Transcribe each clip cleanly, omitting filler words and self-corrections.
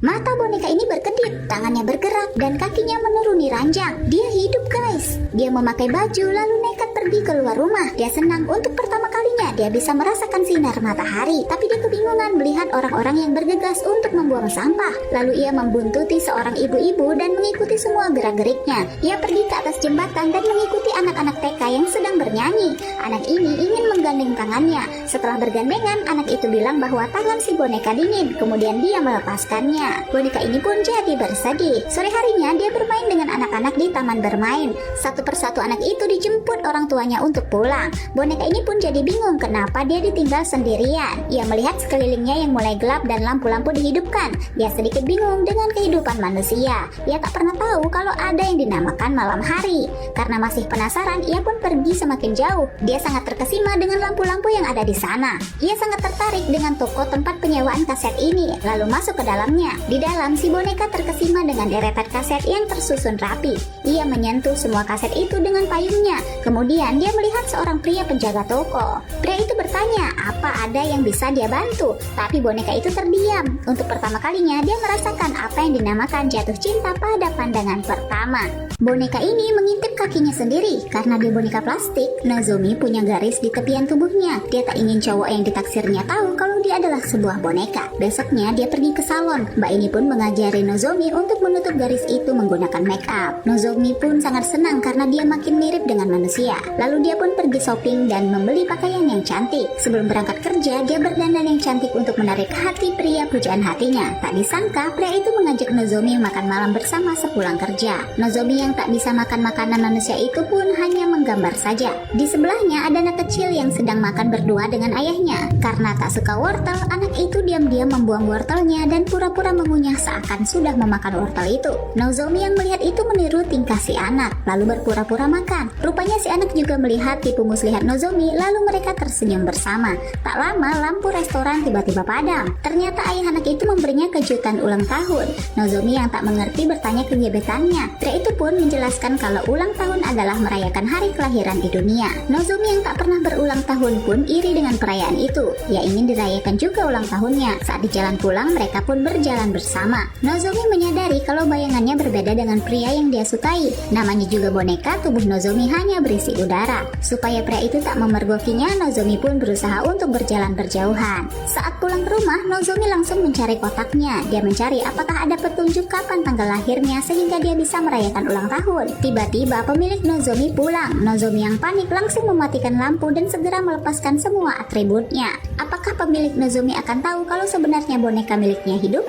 Mata boneka ini berkedip, tangannya bergerak, dan kakinya menuruni ranjang. Dia hidup, guys. Dia memakai baju lalu nekat pergi keluar rumah. Dia senang untuk pertama kalinya dia bisa merasakan sinar matahari. Tapi dia kebingungan melihat orang-orang yang bergegas untuk membuang sampah. Lalu ia membuntuti seorang ibu-ibu dan mengikuti semua gerak-geriknya. Ia pergi ke atas jembatan dan mengikuti anak-anak TK yang sedang bernyanyi. Anak ini ingin menggandeng tangannya. Setelah bergandengan, anak itu bilang bahwa tangan si boneka dingin. Kemudian dia melepaskannya. Boneka ini pun jadi bersedih. Sore harinya dia bermain dengan anak-anak di taman bermain. Satu persatu anak itu dijemput orang tuanya untuk pulang. Boneka ini pun jadi bingung kenapa dia ditinggal sendirian. Ia melihat sekelilingnya yang mulai gelap dan lampu-lampu dihidupkan. Dia sedikit bingung dengan kehidupan manusia. Ia tak pernah tahu kalau ada yang dinamakan malam hari. Karena masih penasaran, ia pun pergi semakin jauh. Dia sangat terkesima dengan lampu-lampu yang ada di sana. Ia sangat tertarik dengan toko tempat penyewaan kaset ini, lalu masuk ke dalamnya. Di dalam, si boneka terkesima dengan deretan kaset yang tersusun rapi. Ia menyentuh semua kaset itu dengan payungnya. Kemudian dia melihat seorang pria penjaga toko. Pria itu bertanya, apa ada yang bisa dia bantu? Tapi boneka itu terdiam. Untuk pertama kalinya, dia merasakan apa yang dinamakan jatuh cinta pada pandangan pertama. Boneka ini mengintip kakinya sendiri. Karena dia boneka plastik, Nozomi punya garis di tepian tubuhnya. Dia tak ingin cowok yang ditaksirnya tahu kalau dia adalah sebuah boneka. Besoknya dia pergi ke salon. Mbak ini pun mengajari Nozomi untuk menutup garis itu menggunakan make up. Nozomi pun sangat senang karena dia makin mirip dengan manusia. Lalu dia pun pergi shopping dan membeli pakaian yang cantik. Sebelum berangkat kerja, dia berdandan yang cantik untuk menarik hati pria pujaan hatinya. Tak disangka, pria itu mengajak Nozomi makan malam bersama sepulang kerja. Nozomi yang tak bisa makan makanan manusia itu pun hanya menggambar saja. Di sebelahnya ada anak kecil yang sedang makan berdua dengan ayahnya. Karena tak suka wortel, anak itu diam-diam membuang wortelnya dan pura-pura mengunyah seakan sudah memakan wortel itu. Nozomi yang melihat itu meniru tingkah si anak, lalu berpura-pura makan. Rupanya si anak juga melihat tipu muslihat Nozomi, lalu mereka tersenyum bersama. Tak lama, lampu restoran tiba-tiba padam. Ternyata ayah anak itu memberinya kejutan ulang tahun. Nozomi yang tak mengerti bertanya ke gebetannya. Pria itu pun menjelaskan kalau ulang tahun adalah merayakan hari kelahiran di dunia. Nozomi yang tak pernah berulang tahun pun iri dengan perayaan itu. Ia ingin dirayakan juga ulang tahunnya. Saat di jalan pulang, mereka pun berjalan bersama. Nozomi menyadari kalau bayangannya berbeda dengan pria yang dia sukai. Namanya juga boneka, tubuh Nozomi hanya berisi udara. Supaya pria itu tak memergokinya, Nozomi pun berusaha untuk berjalan berjauhan. Saat pulang ke rumah, Nozomi langsung mencari kotaknya. Dia mencari apakah ada petunjuk kapan tanggal lahirnya sehingga dia bisa merayakan ulang tahun. Tiba-tiba pemilik Nozomi pulang. Nozomi yang panik langsung mematikan lampu dan segera melepaskan semua atributnya. Apakah pemilik Nozomi akan tahu kalau sebenarnya boneka miliknya hidup?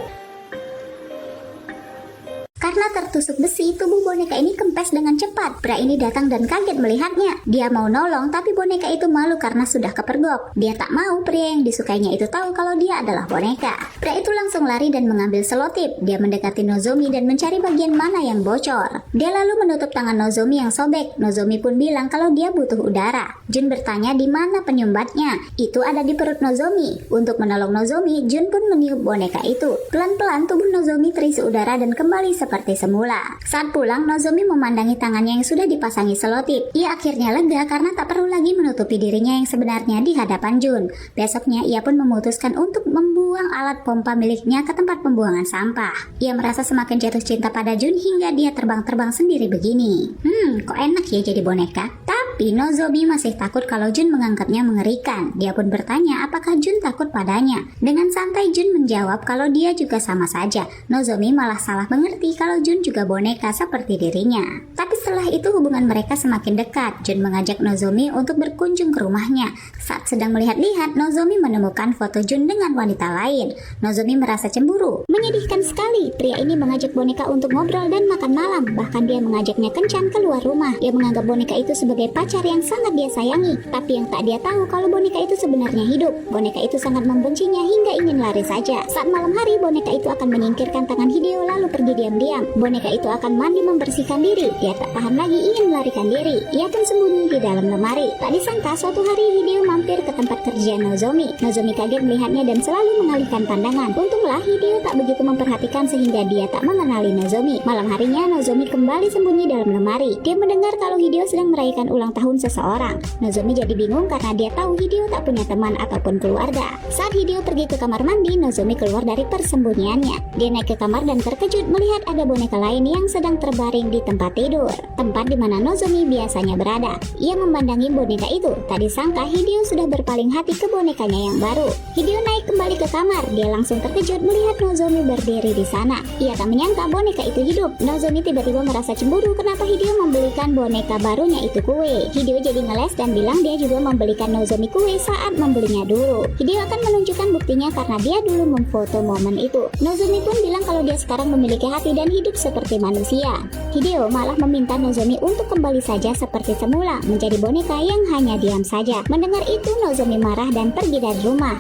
Karena tertusuk besi, tubuh boneka ini kempes dengan cepat. Pria ini datang dan kaget melihatnya. Dia mau nolong, tapi boneka itu malu karena sudah kepergok. Dia tak mau pria yang disukainya itu tahu kalau dia adalah boneka. Pria itu langsung lari dan mengambil selotip. Dia mendekati Nozomi dan mencari bagian mana yang bocor. Dia lalu menutup tangan Nozomi yang sobek. Nozomi pun bilang kalau dia butuh udara. Jun bertanya di mana penyumbatnya. Itu ada di perut Nozomi. Untuk menolong Nozomi, Jun pun meniup boneka itu. Pelan-pelan tubuh Nozomi terisi udara dan kembali seperti semula. Saat pulang, Nozomi memandangi tangannya yang sudah dipasangi selotip. Ia akhirnya lega karena tak perlu lagi menutupi dirinya yang sebenarnya di hadapan Jun. Besoknya, ia pun memutuskan untuk membuang alat pompa miliknya ke tempat pembuangan sampah. Ia merasa semakin jatuh cinta pada Jun hingga dia terbang-terbang sendiri begini. Kok enak ya jadi boneka? Tapi Nozomi masih takut kalau Jun menganggapnya mengerikan. Dia pun bertanya apakah Jun takut padanya. Dengan santai Jun menjawab kalau dia juga sama saja. Nozomi malah salah mengerti kalau Jun juga boneka seperti dirinya. Tapi setelah itu hubungan mereka semakin dekat. Jun mengajak Nozomi untuk berkunjung ke rumahnya. Saat sedang melihat-lihat, Nozomi menemukan foto Jun dengan wanita lain. Nozomi merasa cemburu. Menyedihkan sekali, pria ini mengajak boneka untuk ngobrol dan makan malam. Bahkan dia mengajaknya kencan keluar rumah. Dia menganggap boneka itu sebagai pacar yang sangat dia sayangi. Tapi yang tak dia tahu kalau boneka itu sebenarnya hidup. Boneka itu sangat membencinya hingga ingin lari saja. Saat malam hari, boneka itu akan menyingkirkan tangan Hideo lalu pergi diam-diam. Boneka itu akan mandi membersihkan diri. Dia tak tahan lagi ingin melarikan diri. Ia pun sembunyi di dalam lemari. Tak disangka suatu hari Hideo mampir ke tempat kerja Nozomi. Nozomi kaget melihatnya dan selalu mengalihkan pandangan. Untunglah Hideo tak begitu memperhatikan sehingga dia tak mengenali Nozomi. Malam harinya Nozomi kembali sembunyi dalam lemari. Dia mendengar kalau Hideo sedang merayakan ulang tahun seseorang. Nozomi jadi bingung karena dia tahu Hideo tak punya teman ataupun keluarga. Saat Hideo pergi ke kamar mandi, Nozomi keluar dari persembunyiannya. Dia naik ke kamar dan terkejut melihat ada boneka lain yang sedang terbaring di tempat tidur, tempat di mana Nozomi biasanya berada. Ia memandangi boneka itu. Tak disangka Hideo sudah berpaling hati ke bonekanya yang baru. Hideo naik kembali ke kamar. Dia langsung terkejut melihat Nozomi berdiri di sana. Ia tak menyangka boneka itu hidup. Nozomi tiba-tiba merasa cemburu kenapa Hideo membelikan boneka barunya itu kue. Hideo jadi ngeles dan bilang dia juga membelikan Nozomi kue saat membelinya dulu. Hideo akan menunjukkan buktinya karena dia dulu memfoto momen itu. Nozomi pun bilang kalau dia sekarang memiliki hati dan hidup seperti manusia. Hideo malah meminta Nozomi untuk kembali saja seperti semula, menjadi boneka yang hanya diam saja. Mendengar itu, Nozomi marah dan pergi dari rumah.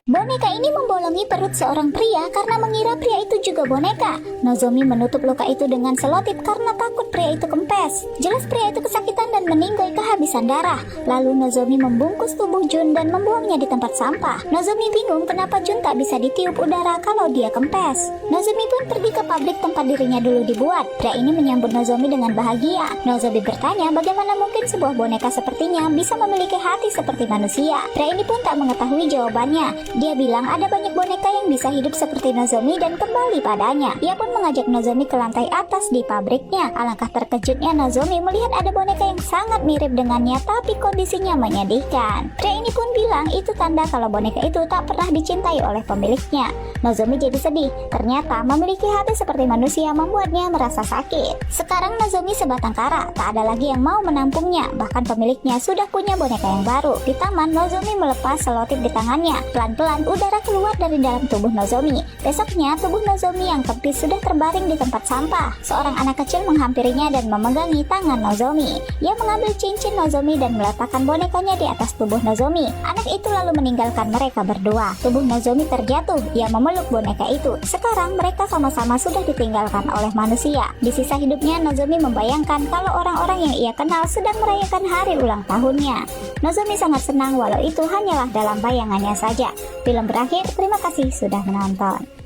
Boneka ini membolongi perut seorang pria karena mengira pria itu juga boneka. Nozomi menutup luka itu dengan selotip karena takut pria itu kempes. Jelas pria itu kesakitan dan meninggal kehabisan darah. Lalu Nozomi membungkus tubuh Jun dan membuangnya di tempat sampah. Nozomi bingung kenapa Jun tak bisa ditiup udara kalau dia kempes. Nozomi pun pergi ke pabrik tempat dirinya dulu dibuat. Pria ini menyambut Nozomi dengan bahagia. Nozomi bertanya bagaimana mungkin sebuah boneka sepertinya bisa memiliki hati seperti manusia. Pria ini pun tak mengetahui jawabannya. Dia bilang ada banyak boneka yang bisa hidup seperti Nozomi dan kembali padanya. Ia pun mengajak Nozomi ke lantai atas di pabriknya. Alangkah terkejutnya Nozomi melihat ada boneka yang sangat mirip dengannya tapi kondisinya menyedihkan. Pria ini pun bilang itu tanda kalau boneka itu tak pernah dicintai oleh pemiliknya. Nozomi jadi sedih. Ternyata memiliki hati seperti manusia membuatnya merasa sakit. Sekarang Nozomi sebatang kara, tak ada lagi yang mau menampungnya. Bahkan pemiliknya sudah punya boneka yang baru. Di taman, Nozomi melepas selotip di tangannya. Pelan-pelan udara keluar dari dalam tubuh Nozomi. Besoknya, tubuh Nozomi yang kempis sudah terbaring di tempat sampah. Seorang anak kecil menghampirinya dan memegangi tangan Nozomi. Ia mengambil cincin Nozomi dan meletakkan bonekanya di atas tubuh Nozomi. Anak itu lalu meninggalkan mereka berdua. Tubuh Nozomi terjatuh. Ia memeluk boneka itu. Sekarang mereka sama-sama sudah ditinggalkan oleh manusia. Di sisa hidupnya, Nozomi membayangkan kalau orang-orang yang ia kenal sedang merayakan hari ulang tahunnya. Nozomi sangat senang walau itu hanyalah dalam bayangannya saja. Film berakhir, terima kasih sudah menonton.